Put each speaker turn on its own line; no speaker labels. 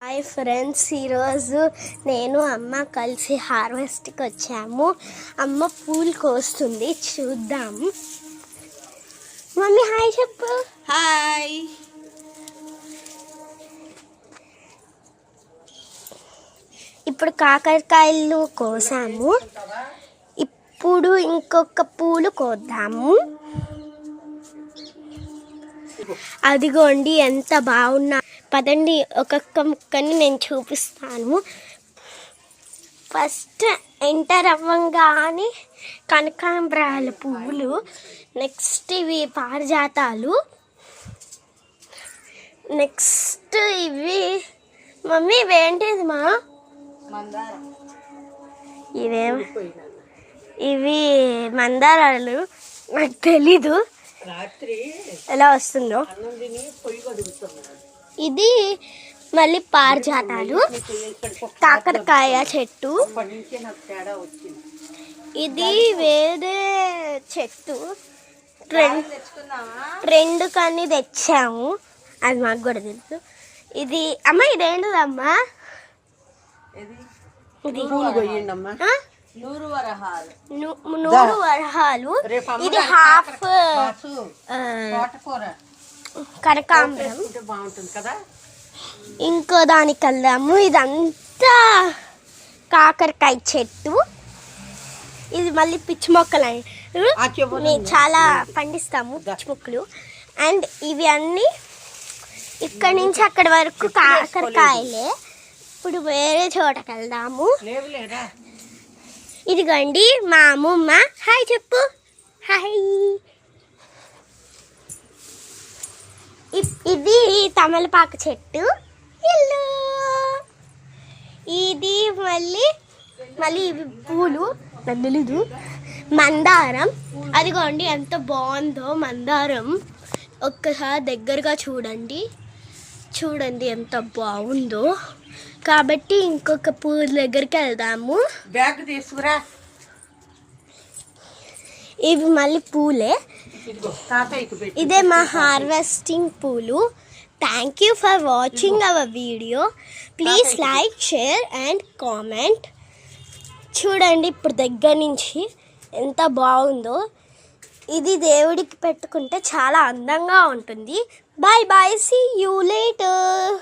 Hi friends, ఈరోజు నేను అమ్మ కలిసి హార్వెస్ట్కి వచ్చాము. అమ్మ పూలు కోస్తుంది, చూద్దాం. మమ్మీ హాయ్ చెప్పు.
హాయ్.
ఇప్పుడు కాకరకాయలు కోసాము, ఇప్పుడు ఇంకొక పూలు కోద్దాము. అదిగోండి ఎంత బాగున్నా. పదండి ఒక్కొక్క ముక్కని నేను చూపిస్తాను. ఫస్ట్ ఎంటర్ అవ్వంగానే కనకాంబరాల పువ్వులు, నెక్స్ట్ ఇవి పారిజాతాలు, నెక్స్ట్ ఇవి మమ్మీ ఇవేంటిది మా ఇవి మందారాలు. నాకు తెలీదు ఎలా వస్తుందో. ఇది మళ్ళీ పారిజాతాలు, కాకరకాయ చెట్టు, ఇది వేరే చెట్టు. రెండు కానీ తెచ్చాము, అది మాకు కూడా తెలుసు. ఇది అమ్మ ఇదేంటిదమ్మా? ఇది నూరు వరహాలు. ఇది హాఫ్ కనకాంబరం. ఇంకో దానికి వెళ్దాము. ఇదంతా కాకరకాయ చెట్టు. ఇది మళ్ళీ పిచ్చి మొక్కలు, మేము చాలా పండిస్తాము పిచ్చి మొక్కలు. అండ్ ఇవి అన్నీ ఇక్కడి నుంచి అక్కడి వరకు కాకరకాయలే. ఇప్పుడు వేరే చోటకి వెళ్దాము. ఇదిగోండి మా అమ్మమ్మ. హాయ్ చెప్పు. హాయ్. ఇది తమలపాకు చెట్టు. ఎల్లో. ఇది మళ్ళీ ఇవి పూలు, నాకు తెలీదు. మందారం. అదిగోండి ఎంత బాగుందో మందారం. ఒక్కసారి దగ్గరగా చూడండి ఎంత బాగుందో. కాబట్టి ఇంకొక పూల దగ్గరికి వెళ్దాము.
బ్యాగ్ తీసుకురా.
ఇవి మళ్ళీ పూలే. ఇదే మా హార్వెస్టింగ్ పూలు. Thank you for watching our video. Please like, share and comment. చూడండి ఇప్పుడు దగ్గర నుంచి ఎంత బాగుందో. ఇది దేవుడికి పెట్టుకుంటే చాలా అందంగా ఉంటుంది. Bye bye, see you later.